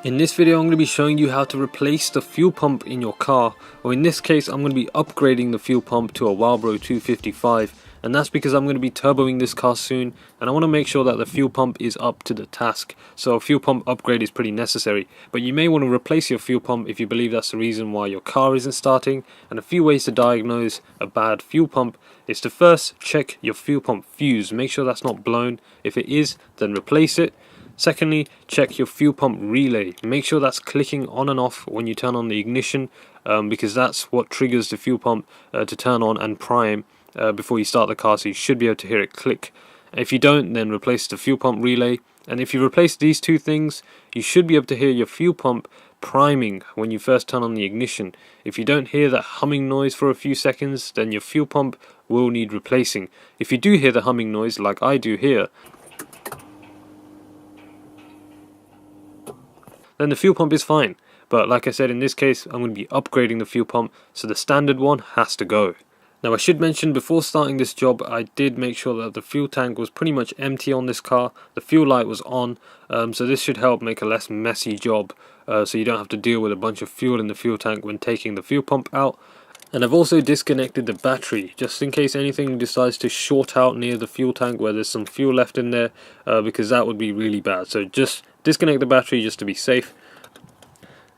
In this video I'm going to be showing you how to replace the fuel pump in your car, or in this case I'm going to be upgrading the fuel pump to a Walbro 255, and that's because I'm going to be turboing this car soon and I want to make sure that the fuel pump is up to the task. So a fuel pump upgrade is pretty necessary, but you may want to replace your fuel pump if you believe that's the reason why your car isn't starting. And a few ways to diagnose a bad fuel pump is to first check your fuel pump fuse, make sure that's not blown. If it is, then replace it. Secondly, check your fuel pump relay. Make sure that's clicking on and off when you turn on the ignition, because that's what triggers the fuel pump to turn on and prime before you start the car, so you should be able to hear it click. If you don't, then replace the fuel pump relay. And if you replace these two things, you should be able to hear your fuel pump priming when you first turn on the ignition. If you don't hear that humming noise for a few seconds, then your fuel pump will need replacing. If you do hear the humming noise, like I do here, then the fuel pump is fine. But like I said, in this case I'm going to be upgrading the fuel pump, so the standard one has to go. Now I should mention, before starting this job I did make sure that the fuel tank was pretty much empty on this car. The fuel light was on, so this should help make a less messy job, so you don't have to deal with a bunch of fuel in the fuel tank when taking the fuel pump out. And I've also disconnected the battery, just in case anything decides to short out near the fuel tank where there's some fuel left in there, because that would be really bad. So just disconnect the battery just to be safe.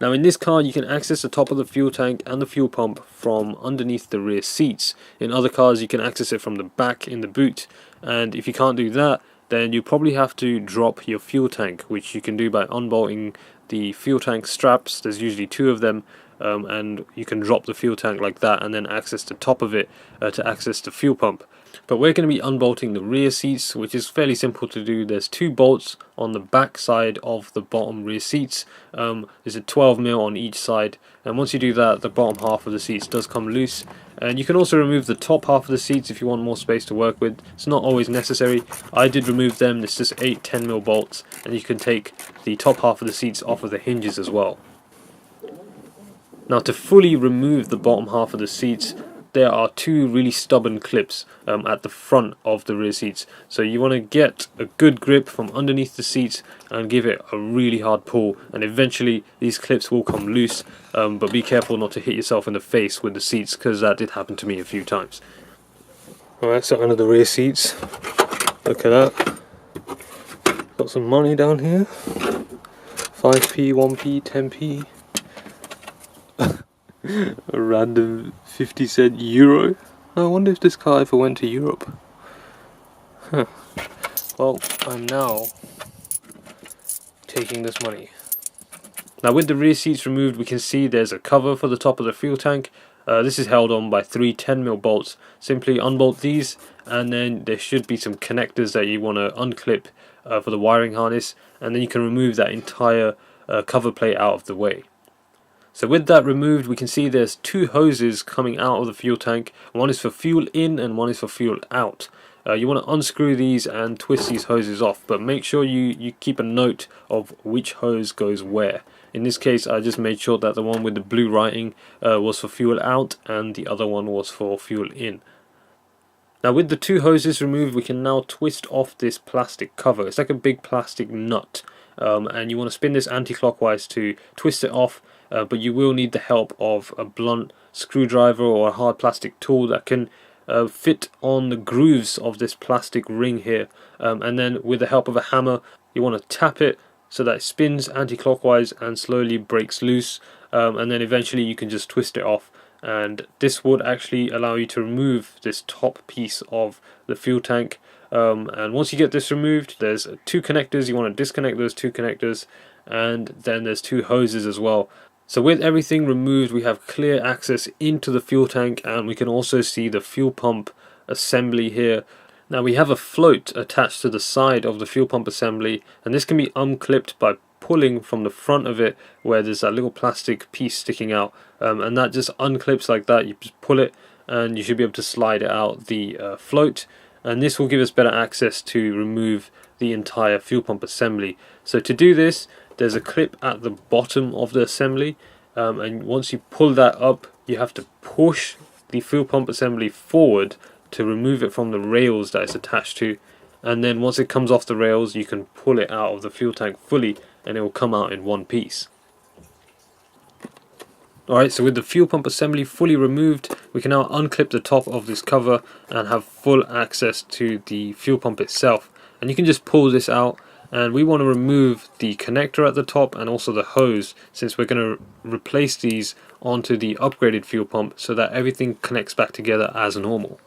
Now in this car you can access the top of the fuel tank and the fuel pump from underneath the rear seats. In other cars you can access it from the back in the boot, and if you can't do that, then you probably have to drop your fuel tank, which you can do by unbolting the fuel tank straps. There's usually two of them, and you can drop the fuel tank like that and then access the top of it to access the fuel pump. But we're going to be unbolting the rear seats, which is fairly simple to do. There's two bolts on the back side of the bottom rear seats. There's a 12mm on each side, and once you do that, the bottom half of the seats does come loose. And you can also remove the top half of the seats if you want more space to work with. It's not always necessary. I did remove them. It's just 8 10mm bolts, and you can take the top half of the seats off of the hinges as well. Now to fully remove the bottom half of the seats, there are two really stubborn clips at the front of the rear seats. So you want to get a good grip from underneath the seats and give it a really hard pull, and eventually these clips will come loose, but be careful not to hit yourself in the face with the seats, because that did happen to me a few times. Alright, so under the rear seats, look at that. Got some money down here. 5p, 1p, 10p. A random 50-cent euro. I wonder if this car ever went to Europe. Huh. Well, I'm now taking this money. Now with the rear seats removed, we can see there's a cover for the top of the fuel tank. This is held on by 3 10mm bolts. Simply unbolt these, and then there should be some connectors that you want to unclip for the wiring harness, and then you can remove that entire cover plate out of the way. So with that removed, we can see there's two hoses coming out of the fuel tank. One is for fuel in and one is for fuel out. You want to unscrew these and twist these hoses off, but make sure you keep a note of which hose goes where. In this case I just made sure that the one with the blue writing was for fuel out and the other one was for fuel in. Now with the two hoses removed, we can now twist off this plastic cover. It's like a big plastic nut, and you want to spin this anti-clockwise to twist it off. But you will need the help of a blunt screwdriver or a hard plastic tool that can fit on the grooves of this plastic ring here, and then with the help of a hammer you want to tap it so that it spins anti-clockwise and slowly breaks loose, and then eventually you can just twist it off, and this would actually allow you to remove this top piece of the fuel tank. And once you get this removed, there's two connectors. You want to disconnect those two connectors, and then there's two hoses as well. So with everything removed, we have clear access into the fuel tank, and we can also see the fuel pump assembly here. Now we have a float attached to the side of the fuel pump assembly, and this can be unclipped by pulling from the front of it where there's that little plastic piece sticking out, and that just unclips like that. You just pull it and you should be able to slide it out the float, and this will give us better access to remove the entire fuel pump assembly. So to do this, there's a clip at the bottom of the assembly, and once you pull that up, you have to push the fuel pump assembly forward to remove it from the rails that it's attached to, and then once it comes off the rails you can pull it out of the fuel tank fully, and it will come out in one piece. Alright, so with the fuel pump assembly fully removed, we can now unclip the top of this cover and have full access to the fuel pump itself. And you can just pull this out, and we want to remove the connector at the top and also the hose, since we're going to replace these onto the upgraded fuel pump so that everything connects back together as normal.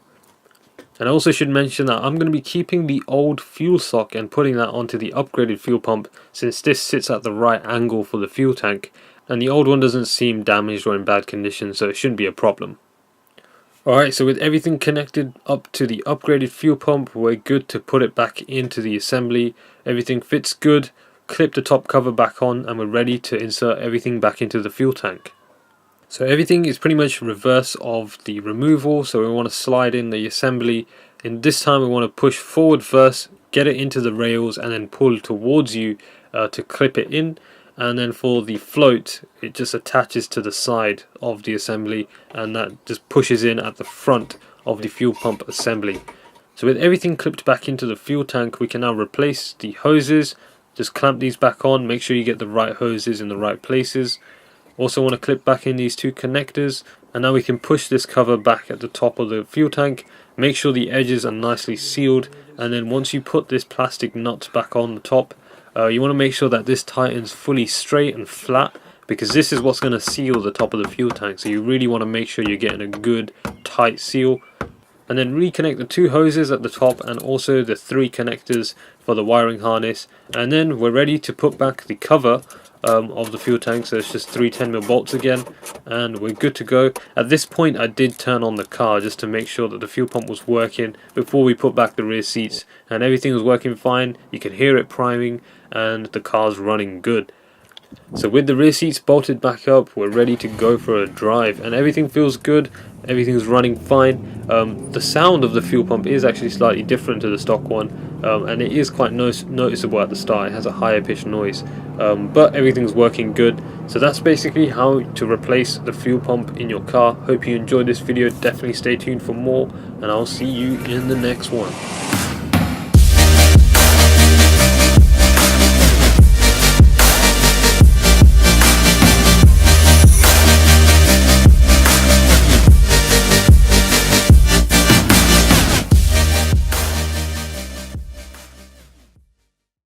And I also should mention that I'm going to be keeping the old fuel sock and putting that onto the upgraded fuel pump, since this sits at the right angle for the fuel tank, and the old one doesn't seem damaged or in bad condition, so it shouldn't be a problem. Alright, so with everything connected up to the upgraded fuel pump, we're good to put it back into the assembly. Everything fits good, clip the top cover back on, and we're ready to insert everything back into the fuel tank. So everything is pretty much reverse of the removal, so we want to slide in the assembly. And this time we want to push forward first, get it into the rails, and then pull towards you to clip it in. And then for the float, it just attaches to the side of the assembly, and that just pushes in at the front of the fuel pump assembly. So with everything clipped back into the fuel tank, we can now replace the hoses. Just clamp these back on, make sure you get the right hoses in the right places. Also want to clip back in these two connectors, and now we can push this cover back at the top of the fuel tank. Make sure the edges are nicely sealed, and then once you put this plastic nut back on the top, you want to make sure that this tightens fully straight and flat, because this is what's going to seal the top of the fuel tank. So you really want to make sure you're getting a good tight seal. And then reconnect the two hoses at the top and also the three connectors for the wiring harness, and then we're ready to put back the cover of the fuel tank. So it's just three 10mm bolts again, and we're good to go. At this point I did turn on the car just to make sure that the fuel pump was working before we put back the rear seats, and everything was working fine. You can hear it priming and the car's running good. So with the rear seats bolted back up, we're ready to go for a drive, and everything feels good, everything's running fine. The sound of the fuel pump is actually slightly different to the stock one, and it is quite noticeable at the start. It has a higher pitched noise, but everything's working good. So that's basically how to replace the fuel pump in your car. Hope you enjoyed this video. Definitely stay tuned for more, and I'll see you in the next one.